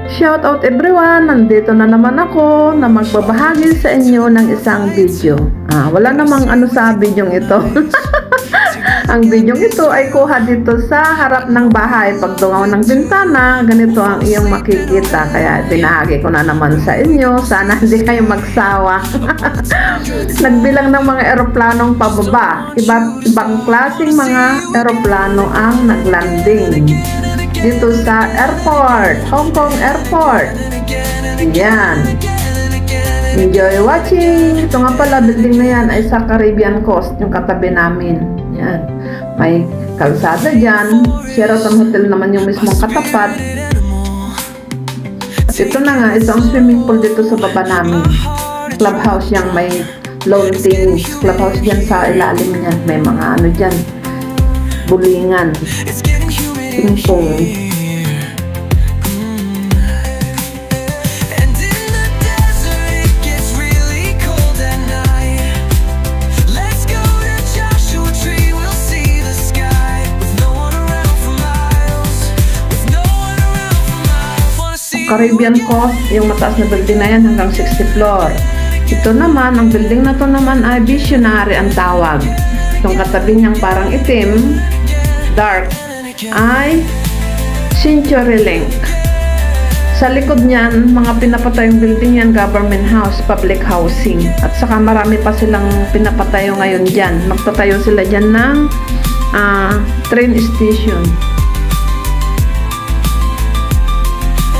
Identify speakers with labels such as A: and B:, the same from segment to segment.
A: Shout out everyone! Nandito na naman ako na magbabahagi sa inyo ng isang video. Wala namang ano sa video ito. Ang video ito ay kuha dito sa harap ng bahay. Pag dungaw ng bintana, ganito ang iyong makikita. Kaya pinahagi ko na naman sa inyo. Sana hindi kayo magsawa. Nagbilang ng mga eroplanong pababa. Ibang klaseng mga eroplano ang naglanding dito sa airport, Hong Kong Airport. Yan. Enjoy watching. Ito nga pala, building na yan ay sa Caribbean Coast, yung katabi namin. Yan. May kalsada dyan. Sheraton Hotel naman yung mismong katapat. At ito na nga, isang swimming pool dito sa baba namin. Clubhouse yang may lawn tennis. Clubhouse dyan sa ilalim niyan. May mga ano dyan, bulingan, ping-pong. Caribbean Coast, yung mataas na building na yan hanggang 60th floor. Ito naman, ang building na to naman ay Visionary ang tawag. Itong katabi niyang parang itim, dark, ay CenturyLink. Sa likod niyan, mga pinapatayong building yan, government house, public housing. At saka marami pa silang pinapatayo ngayon dyan. Magtatayo sila dyan ng train station.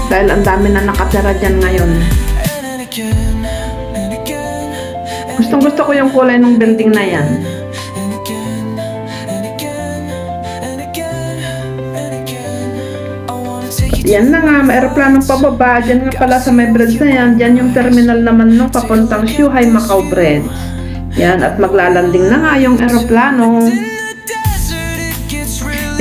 A: Dahil ang dami na nakatira dyan ngayon. Gustong gusto ko yung kulay ng building na yan. Yan na nga, may aeroplanong pababa. Diyan nga pala sa may bridge na yan. Diyan yung terminal naman nung papuntang Zhuhai Macau Bridge. Yan, at maglalanding na nga yung aeroplano.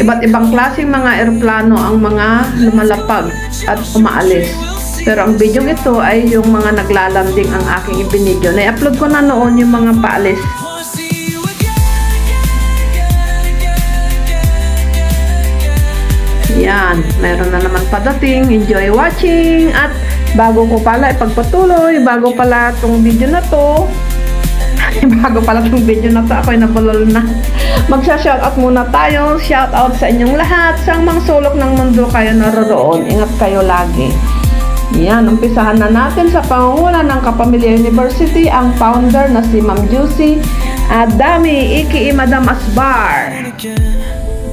A: Iba't ibang klaseng mga aeroplano ang mga lumalapag at umaalis. Pero ang video ito ay yung mga naglalanding ang aking ibinidyo. Na-upload ko na noon yung mga paalis. Yan, meron na naman padating. Enjoy watching. At bago ko pala ipagpatuloy, bago pala itong video na to, ako'y nabulol na. Magsa-shoutout muna tayo. Shoutout sa inyong lahat. Sa mga sulok ng mundo kayo naroroon. Ingat kayo lagi. Yan, umpisahan na natin sa pangunguna ng Kapamilya University ang founder na si Ma'am Juicy Adami, aka Madam Asbar.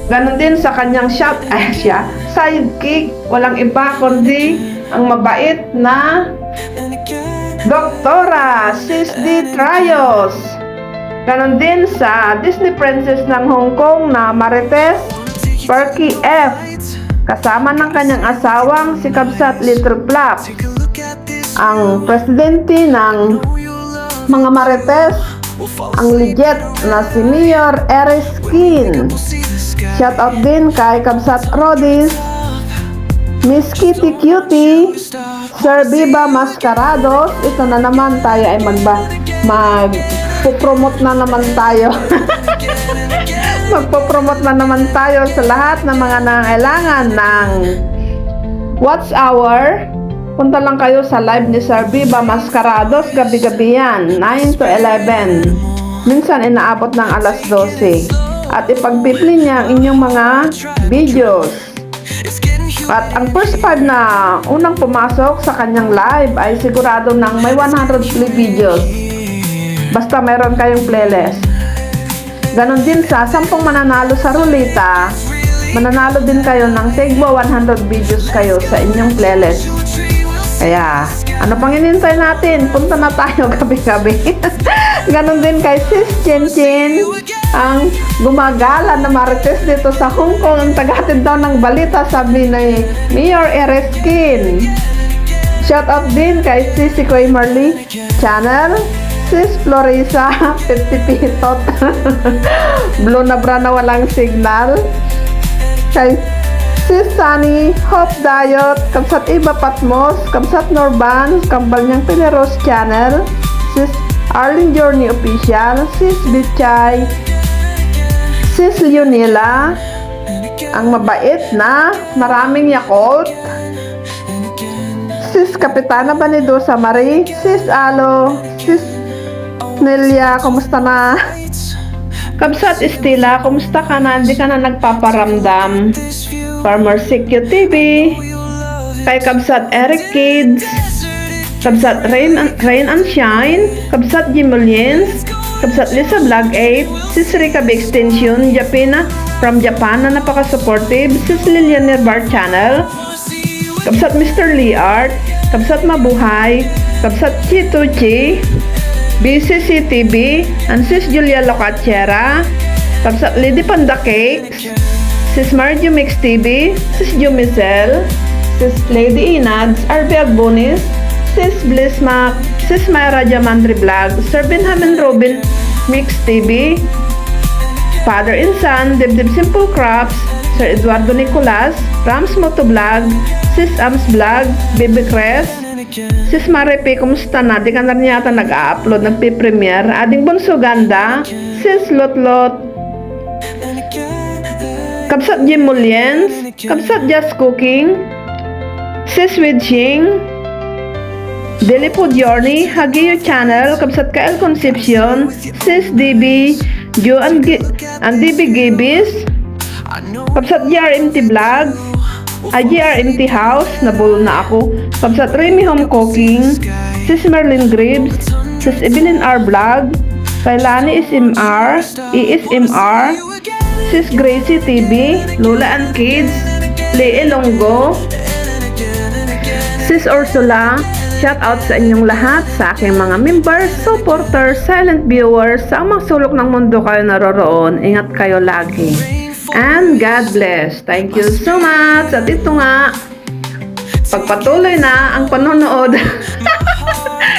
A: Ganon din sa kanyang sidekick, walang iba kundi ang mabait na Doktora Sis D. Trayos. Ganon din sa Disney Princess ng Hong Kong na Marites Perky F. Kasama ng kanyang asawang si Kabsat Little Flap. Ang presidente ng mga Marites, ang legit na si Mayor Ereskin. Shoutout din kay Kabsat Rodis, Miss Kitty Cutie, Sir Viva Mascarados. Ito na naman tayo ay magpo-promote na naman tayo. Magpo-promote na naman tayo sa lahat ng mga nangailangan ng Watch Hour. Punta lang kayo sa live ni Sir Viva Mascarados. Gabi-gabi yan, 9 to 11. Minsan inaabot ng alas 12. At ipag-bipli niya ang inyong mga videos. At ang first 5 na unang pumasok sa kanyang live ay sigurado ng may 100 play videos. Basta mayroon kayong playlist. Ganon din sa 10 mananalo sa ruleta, mananalo din kayo ng tigbo 100 videos kayo sa inyong playlist. Kaya, ano pang inintay natin? Punta na tayo gabi-gabi. Ganon din kay Sis Chin Chin, ang gumagala na marites dito sa Hong Kong. Ang tagatid daw ng balita, sabi ni Mayor Ereskin. Shoutout din kay Sisi Koy Marley Channel, Sis Florisa 50 Pitot, Blue na bra na walang signal, kay Sis Sunny Hope Diet, Kamsat Iba Patmos, Kamsat Norban, Kambal niyang Pineros Channel, Sis Arlene Journey Official, Sis Bichay, Sis Leonela, ang mabait na maraming Yakult, Sis Kapitana Banidusa Marie, Sis Alo, Sis Nelia, kumusta na? Kabsat Estila, kumusta ka na? Hindi ka na nagpaparamdam? Farmer Secure TV, kay Kabsat Eric Kids, Kabsat Rain and Shine, Kabsat Jimuliens, Kabsat Lisa Vlog 8, Sis Rika B Extension, Japina from Japan na napaka-supportive, Sis Lilianer Bar Channel, Kabsat Mr. Lee Art, Kabsat Mabuhay, Kabsat Chituchi, BCCTV, and Sis Julia Locachera, Kabsat Lady Panda Cakes, Sis Marjo Mix TV, Sis Jumicel, Sis Lady Inads, RB Agbonis, Sis Bliss Mac, Sis Myra Jamandri Vlog, Sir Benjamin Robin Mix TV, Father and Son, Dibdib Simple Crops, Sir Eduardo Nicolas, Rams Moto Vlog, Sis Ams Vlog, Baby Cres, Sis Maripe, kumusta na? Di ka na rin yata nag-upload, nagpipremiere. Ading Bunso Ganda, Sis Lotlot, Kabsat Jim Muliens, Kabsat Just Cooking, Sis Widching, Daily Food Journey, Hagiyo Channel, Kabsat Kael Concepcion, Sis DB, Jo and DB Gibis, Kabsat GRMT Vlogs, GRMT House, nabulo na ako, Kabsat Remy Home Cooking, Sis Merlin Gribbs, Sis Evelyn R Vlog, Kailani SMR, ESMR, Sis Gracie TV, Lola and Kids, Lee Elongo, Sis Ursula, shout out sa inyong lahat, sa aking mga members, supporters, silent viewers, sa mga sulok ng mundo kayo naroroon. Ingat kayo lagi. And God bless. Thank you so much. At ito nga, pagpatuloy na ang panonood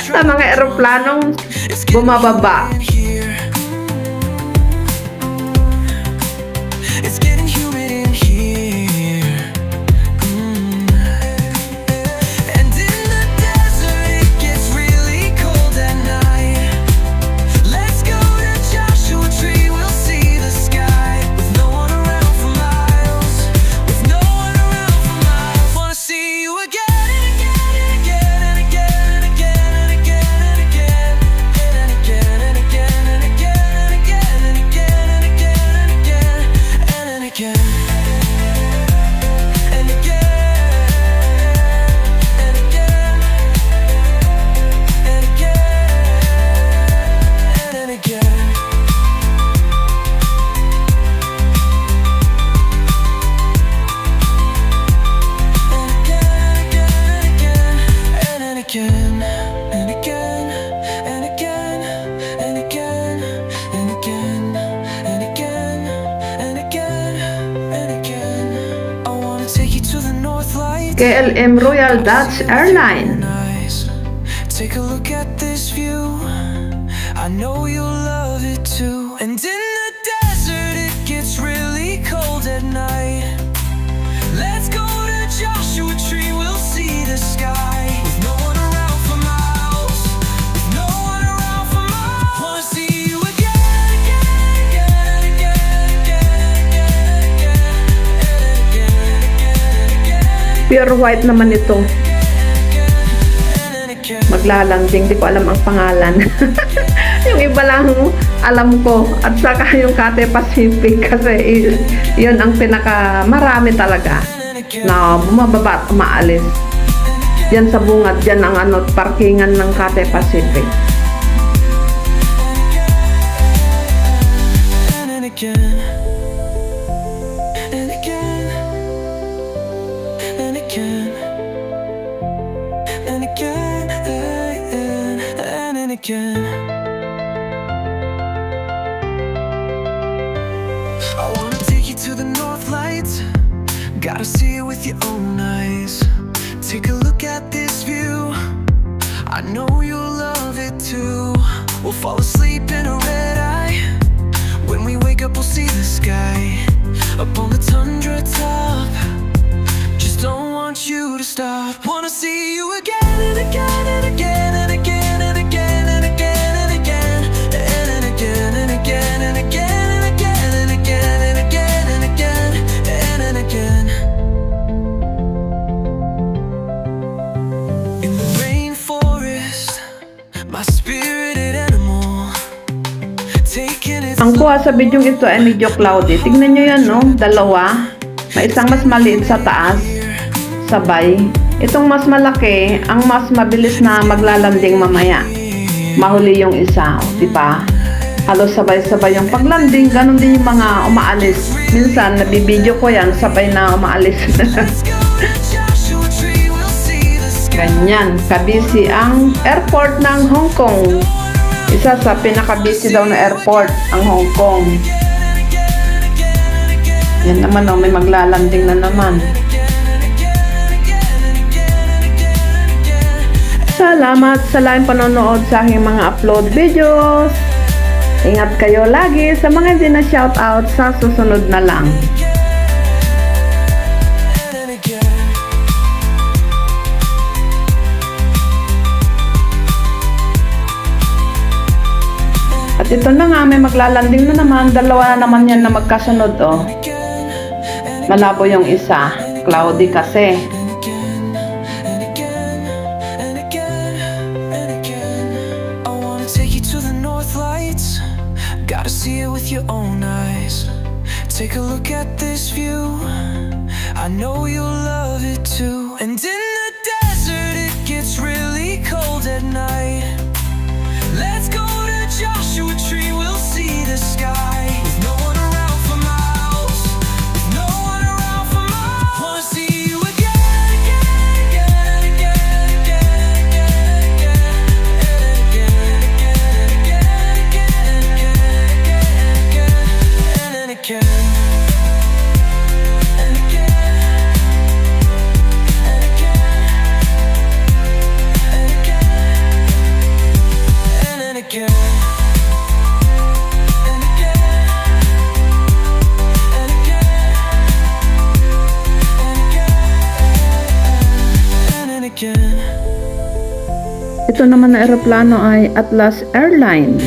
A: sa mga eroplanong bumababa.
B: It's getting humid in here. And in the desert it gets really cold at night. Let's go to Joshua Tree, we'll see the sky. With no one around for miles. With no one around for miles. Wanna see you again and again and again and again and again and again and again and again and again and again and again and again and again and again. And again, and again, and again, and again. And again, and again, and again, and again, and again, and again, and again, and again. I wanna take you to the North Lights.
A: KLM Royal Dutch Airline.
B: Nice. Take a look at this view. I know you'll love it too. And in the desert it gets really cold at night. Let's go to Joshua Tree, we'll see the sky. With no one around for miles. With no one around for miles. Wanna see you again, again, again, again, again, again, again, again,
A: Pure white naman ito.
B: and again.
A: Maglalanding, di ko alam ang pangalan. Yung iba lang alam ko. At saka yung Cathay Pacific kasi yun ang pinaka marami talaga na bumababa at umaalis. Diyan sa bungad, diyan ang parkingan ng Cathay Pacific.
B: And again, and again, and again, and again, and again. I wanna take you to the North Lights. Gotta see it with your own eyes. Take a look at this view. I know you'll love it too. We'll fall asleep in a red eye. When we wake up, we'll see the sky up on the tundra top. Just don't want you to stop. Wanna see you again and again and again and again and again and again and again and again and again and again and again and again and again and again and again.
A: Ang kuha sa video ito ay medyo cloudy. Tignan nyo yan, no? Dalawa. May isang mas maliit sa taas. Sabay. Itong mas malaki, ang mas mabilis na maglalanding mamaya. Mahuli yung isa, di ba? Halos sabay-sabay yung paglanding. Ganon din yung mga umaalis. Minsan, nabibideo ko yan, sabay na umaalis. Ganyan, kabisi ang airport ng Hong Kong. Isa sa pinaka-busy daw na airport, ang Hong Kong. Yan naman, oh, may maglalanding na naman. Salamat sa laking panonood sa aking mga upload videos. Ingat kayo lagi sa mga hindi na shoutout sa susunod na lang. At ito na nga, may maglalanding na naman. Dalawa na naman yan na magkasunod, oh. Malabo yung isa. Cloudy kasi.
B: Gotta see it with your own eyes. Take a look at this view. I know you'll love it too. And in the desert it gets really cold at night. Let's go to Joshua Tree, we'll see the sky. With no one around for miles. With no one around for miles. Wanna see you again, again, again, again, again, again, again, again, again, again, again, again, again.
A: Ito naman na eroplano ay Atlas Airline.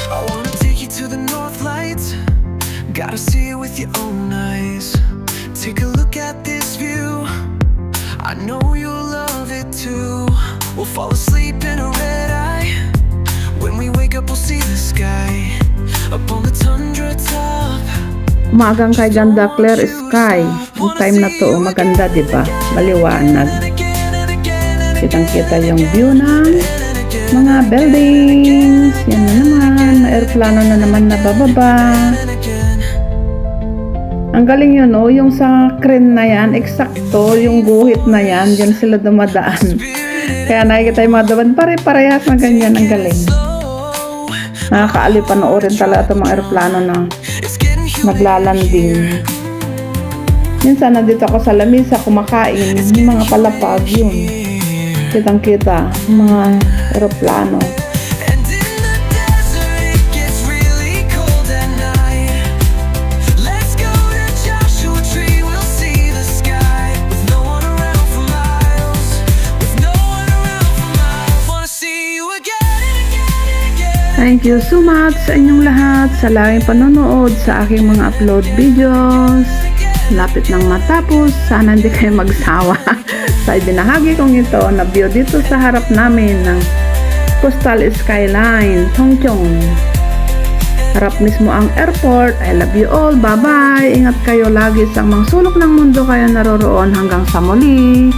B: I wanna take you to the North Lights. Gotta see it with your own eyes. Take a look at this view. I know you'll love it too. We'll fall asleep in a red eye. When we wake up, we'll see the sky. Up on the tundra top.
A: Umagang kay ganda, clear sky. Yung time na to, maganda, di ba? Maliwanag. Kitang-kita yung view ng mga buildings. Yan na naman. May aeroplano na naman na bababa. Ang galing yun, no? Yung sa crane na yan, eksakto, yung guhit na yan, dyan sila dumadaan. Kaya nakikita yung mga daban, pare-parehas na ganyan. Ang galing. Nakakaaliw panoorin talaga itong mga aeroplano na naglalanding. Minsan nandito ako sa lamisa kumakain, yung mga palapag yun. Kitang-kita, yung mga aeroplano.
B: And in the desert it gets really cold at night. Let's go to Joshua Tree, we'll see the sky. With no one around for miles. With no one around for miles. Wanna see you again and again and again.
A: Thank you so much sa inyong lahat sa laging panonood sa aking mga upload videos. Lapit nang matapos, sana hindi kayo magsawa sa ibinahagi kong ito na view dito sa harap namin ng Coastal Skyline, Tongchong. Harap mismo ang airport. I love you all. Bye-bye. Ingat kayo lagi sa mga sulok ng mundo kayo naroroon hanggang sa muli.